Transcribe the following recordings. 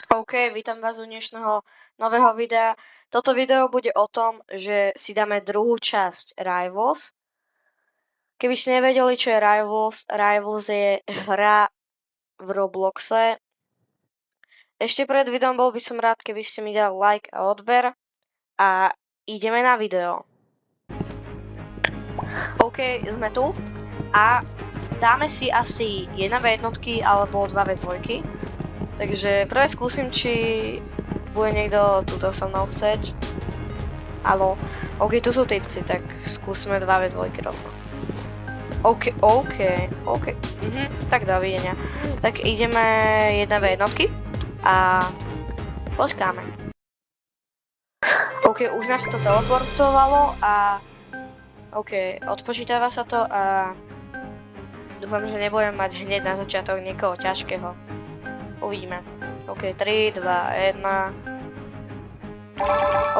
OK, vítam vás u dnešného nového videa. Toto video bude o tom, že si dáme druhú časť Rivals. Keby ste nevedeli, čo je Rivals, Rivals je hra v Robloxe. Ešte pred videom bol by som rád, keby ste mi dali like a odber. A ideme na video. OK, sme tu. A dáme si asi 1v1 alebo 2v2. Takže prvé skúsim, či bude niekto tuto so mnou chceť. Haló. OK, tu sú typci, tak skúsme 2v2 rovno. OK. Tak dovidenia. Tak ideme 1v1 a počkáme. OK, už nás to teleportovalo a OK, odpočítava sa to a dúfam, že nebudem mať hneď na začiatok niekoho ťažkého. Uvidíme. OK, 3, 2, 1.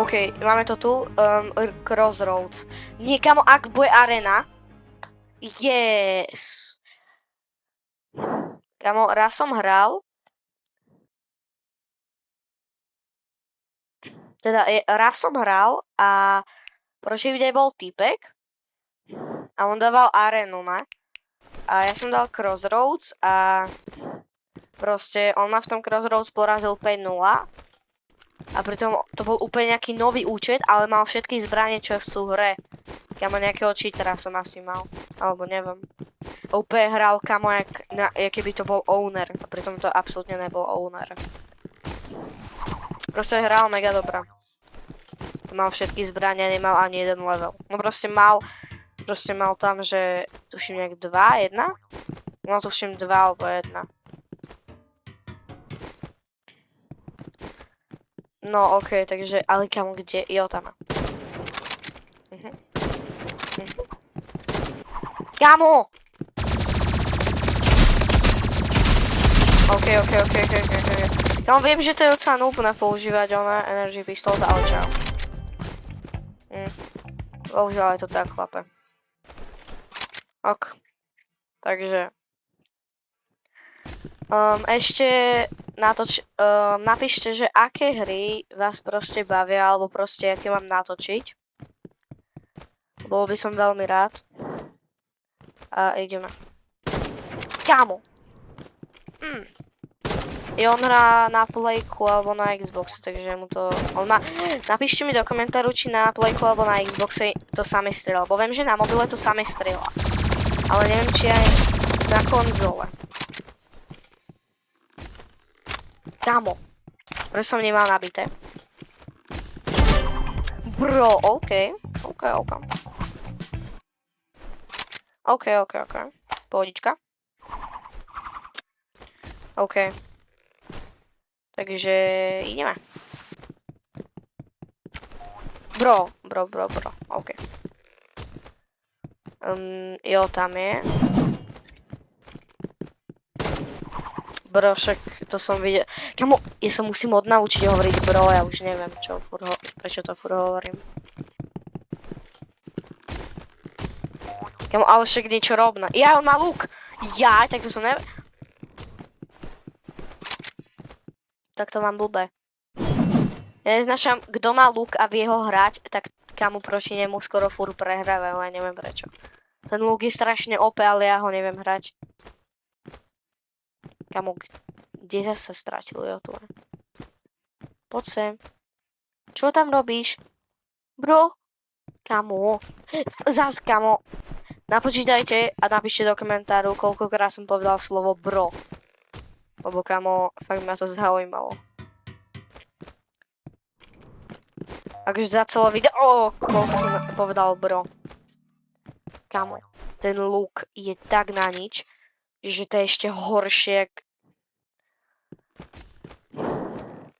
OK, máme to tu. Crossroads. Niekam, ak bude arena. Yes. Kamo, raz som hral. Raz som hral a proti mne bol typek. A on dával arenu, ne? A ja som dal Crossroads a proste on ma v tom Crossroads porazil 5-0 a pritom to bol úplne nejaký nový účet, ale mal všetky zbranie, čo sú v hre. Kamo, nejakého cheatera som asi mal, alebo neviem. Úplne hral kamo, jak keby to bol owner, a pritom to absolútne nebol owner. Proste hral mega dobrá. Mal všetky zbranie, nemal ani jeden level. No proste mal tam, že tuším nejak 2, 1? No tuším 2 alebo 1. No OK, takže, ale kamo, kde? Jo, tam. Kamo! OK. Kamo, viem, že to je docela núpne používať energy pistols, ale čau. Bohužiaľ je to tak, chlape. Ok. Takže ešte napíšte, že aké hry vás proste bavia, alebo proste aké mám natočiť. Bol by som veľmi rád. A ideme. Kámo! On hrá na Playku alebo na Xboxe, takže mu to... Napíšte mi do komentáru, či na Playku alebo na Xboxe to samé strieľa, lebo viem, že na mobile to samé strieľa. Ale neviem, či aj na konzole. Kámo, prečo som nemal nabité? Bro, OK. Pohodička. OK. Takže ideme. Bro. OK. Jo, tam je. Bro, však to som videl. Kamo, ja sa musím odnaučiť hovoriť bro, ja už neviem, prečo to furt hovorím. Kamo, ale však niečo robné. Ja, on má luk! Ja, tak to som neviem. Tak to mám blbé. Ja neznášam, kto má luk a vie ho hrať, tak kamo proti nemu skoro furt prehrávajú, ja neviem prečo. Ten luk je strašne OP, ale ja ho neviem hrať. Kamo, kde zase stratil, jo, tu. Poď sem. Čo tam robíš? Bro? Kamo. Zas, kamo. Napočítajte a napíšte do komentáru, koľkokrát som povedal slovo bro. Lebo kamo, fakt ma to zaujímalo. Takže za celé video, koľko som povedal bro. Kamo, ten luk je tak na nič, že to je ešte horšie.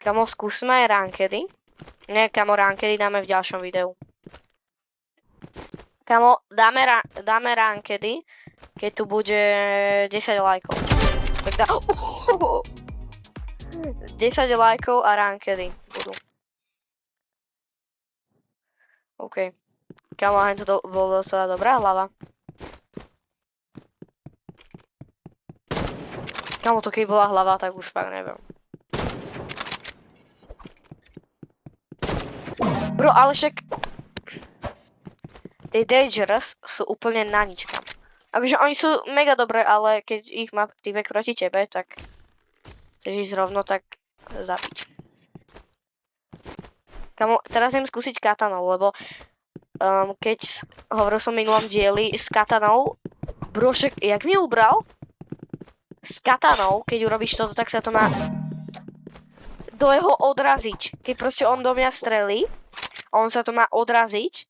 Kamo, skúsme aj rankedy. Nie, kamo, rankedy dáme v ďalšom videu. Kamo, dáme rankedy, keď tu bude 10 lajkov. Tak dá... 10 lajkov a rankedy budú. OK. Kamo, to bolo docela dobrá hlava. Kamo, to keď bola hlava, tak už fakt neviem. Bro, ale však... Tie Dangers sú úplne na nič, kam. Takže oni sú mega dobré, ale keď ich má týpek proti tebe, tak... Chceš ísť rovno, tak zabiť. Kamo, teraz idem skúsiť katanou, lebo... keď hovoril som v minulom dieli s katanou... Bro, však, jak mi ubral? S katanou, keď urobíš toto, tak sa to má... do jeho odraziť. Keď proste on do mňa strelí, on sa to má odraziť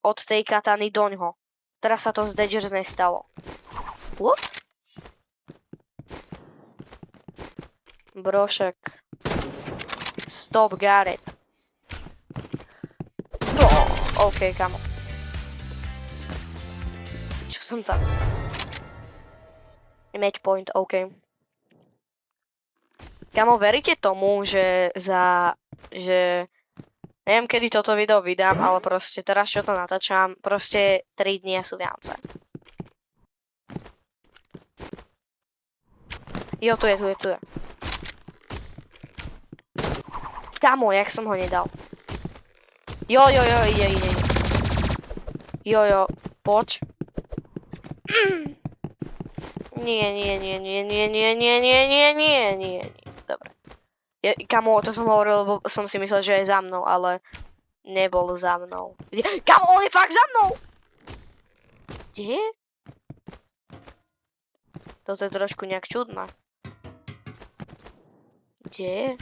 od tej katany doňho. Teraz sa to z Dangers nestalo. What? Brošek. Stop, Gareth. No, OK, kamo. Čo som tam? Match point, OK. Kamo, veríte tomu, že neviem, kedy toto video vydám, ale proste teraz, čo to natáčam, proste 3 dní sú Vianoce. Jo, tu je. Kamo, jak som ho nedal. Jo, ide. Jo, poď. Nie. Dobre. Kamo, to som hovoril, lebo som si myslel, že je za mnou, ale nebol za mnou. Kamo, on je fakt za mnou! Kde? Toto je trošku nejak čudné. Kde?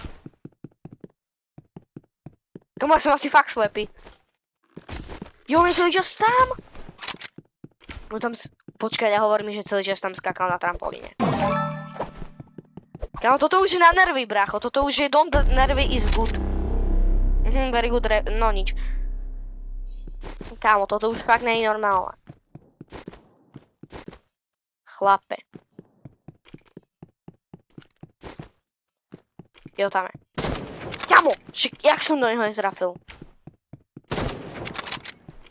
Kamo, ja som asi fakt slepý. Jo, on je celý čas tam! No tam... Počkaj, ja hovorím, že celý čas tam skákal na trampolíne. Kámo, toto už je na nervy, brácho. Toto už je don't nervy is good. Very good, no nič. Kámo, toto už fakt nie je normálne. Chlape. Jo, tam je. Kámo, jak som do neho nezrafil?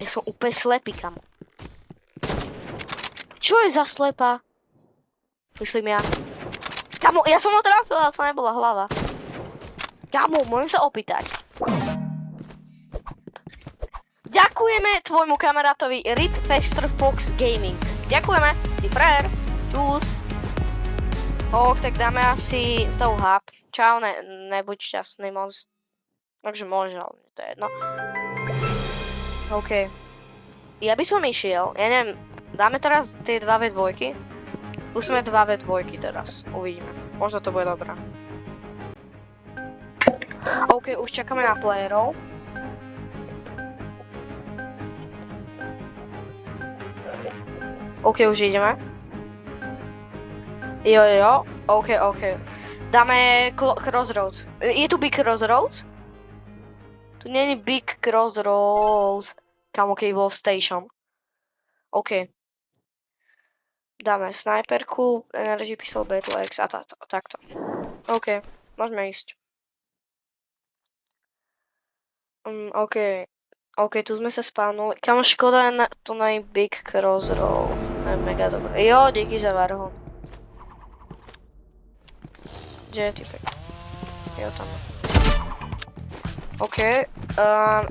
Ja som úplne slepý, kámo. Čo je za slepa? Myslím ja. Kamo, ja som ho trafil, ale to nebola hlava. Kamo, môžem sa opýtať. Ďakujeme tvojmu kamarátovi Rip Fester Fox Gaming. Ďakujeme, si frajer. Čus. Tak dáme asi tou hub. Čau, nebuď šťastný moc. Takže môže, ale to je jedno. OK. Ja by som išiel, ja neviem, dáme teraz tie 2v2. Skúsime 2v2 teraz, uvidíme. Možno to bude dobré. OK, už čakáme na playerov. OK, už ideme. Jo. OK. Dáme Crossroads. Je tu Big Crossroads? Tu nie je Big Crossroads. Kamo, keď bol Station. OK. Dáme snajperku, Energy Pistol, Battle Axe a takto. OK, môžeme ísť. OK, tu sme sa spávnuli. Kamo, škoda je to na Big Crossroad. To je mega dobré. Jo, díky za varhon. Kde je typek? Jo, tam. OK,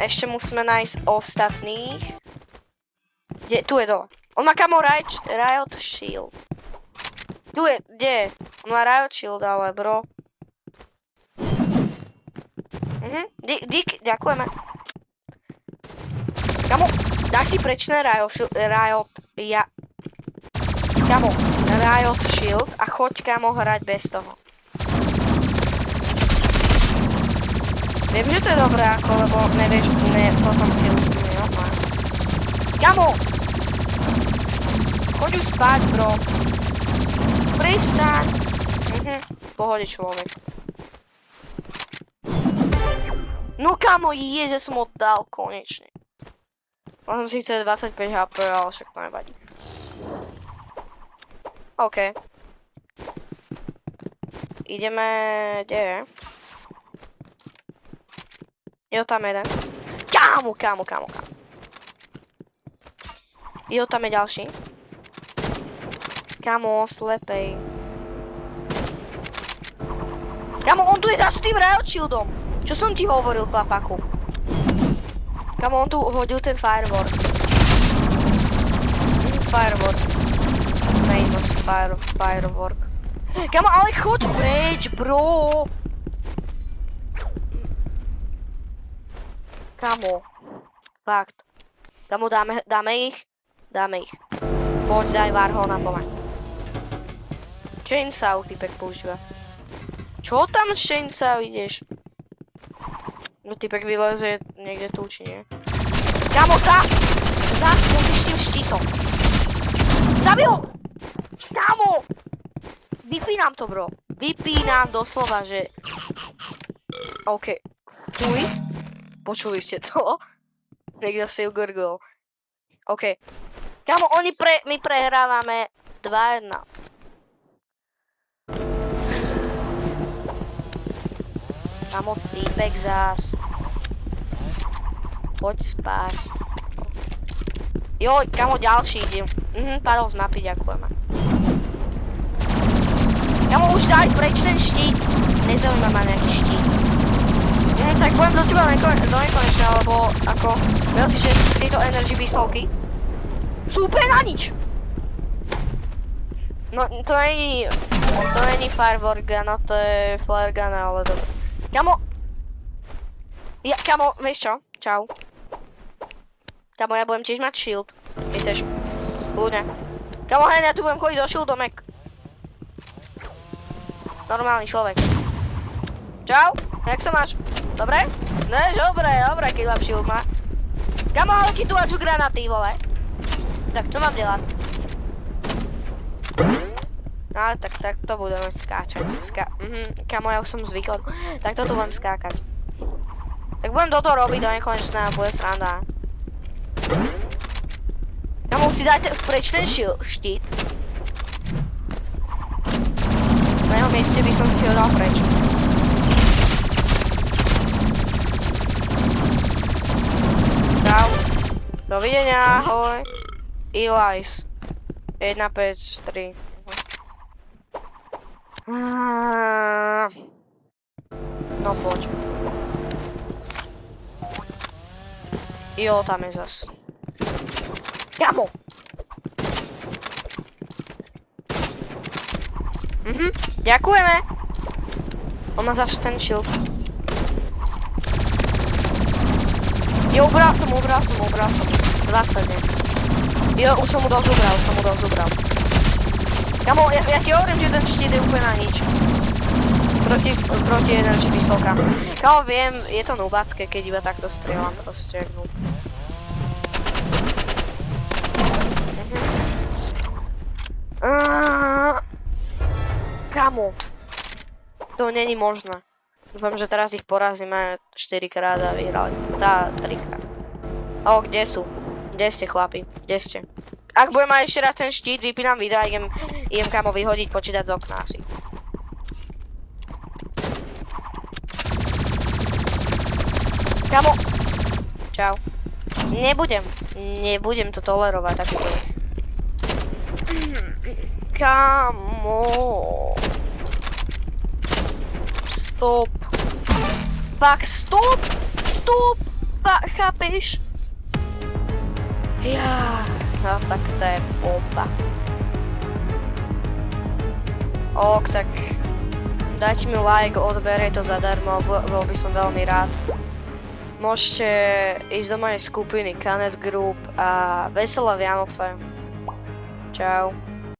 ešte musíme nájsť ostatných. Kde? Tu je dole. On má kamo Riot Shield. Tu je, kde je? On má Riot Shield, ale bro. Dík, ďakujeme. Kamo, dáš si prečné Riot Shield a choď kamo hrať bez toho. Viem, že to je dobré ako, lebo nevieš, potom si neohľadám. Kamo! Choď už spať, bro. Pristaň. Pohode, človek. No kamo, že som oddal konečne. Mám síce 25 HP, ale však to nevadí. OK. Ideme... Kde je? Jo, tam jeden. Kámo. Jo, tam je ďalší. Kámo, slepej. Kámo, on tu je za s tým Riot Shieldom. Čo som ti hovoril, chlapaku? Kam on tu hodil ten firework. Firework. Famous firework. Kamo, ale choď preč, bro. Kamo. Fakt. Kamo, dáme ich? Dáme ich. Poď, daj Warhol na pomaň. Chainsaw typek používa. Čo tam z Chainsaw ideš? No typek vyleze niekde tu, či nie? Kamo, zas! Zas, musíš tým štítom. Zabi ho! Kamo! Vypínam to, bro. Vypínam doslova, že... OK. Fuj. Počuli ste to? Niekto si ugurgol. OK. Kamo, my prehrávame 2-1. Kamo, týpek zás. Poď spať. Joj, kamo, ďalší idem. Padol z mapy, ďakujeme. Kamo, už daj preč ten štít. Nezaujíma ma nejaký štít. Tak budem do teba do nekonečne, alebo ako... Vedel si, že tieto energy pistolky sú úplne na nič. No, to není firework gun, to je flare gun, ale dobre. Kamo! Kamo, vieš čo? Čau. Kamo, ja budem tiež mať shield. Keď chceš. Kľudne. Kamo, hej, ja tu budem chodiť do shieldomek. Normálny človek. Čau, jak sa máš? Dobre? Ne, dobre, keď mám shield má. Kamo, ale keď tu máš granaty, vole. Tak to mám delať. No, tak to budeme skáčať. Kamo, ja už som zvykol. Tak toto budem skákať. Tak budem toto robiť do nekonečná a bude sranda. Kamo, si dajte preč ten štít. Na jeho mieste by som si ho dal preč. Čau. Dovidenia, ahoj. Elias. 1, 5, 3. No poď. Jo, tam je zas. Kamo! Ďakujeme! On má zase ten shield. Jo, ubral som. Zásadne. Jo, už som mu dosť ubral. Kamo, ja ti hovorím, že ten štít je úplne na nič. Proti energy pistolkám. Kamo, viem, je to nubacké, keď iba takto strieľam, proste jak noob. Kamo, to není možné. Dúfam, že teraz ich porazíme 4 krát a vyhrali. 3 krát. O, kde sú? Kde ste, chlapi? Kde ste? Ak budem mať ešte raz ten štít, vypínam video a idem kamo vyhodiť počítať z okna asi. Kamo! Čau. Nebudem to tolerovať takéto. Kamo! Stop! Fakt, stop! Chápeš? Ja, no tak to je bomba. Ok, tak dajte mi like, odber, je to zadarmo, bol by som veľmi rád. Môžete ísť do mojej skupiny Canet Group a veselé Vianoce. Čau.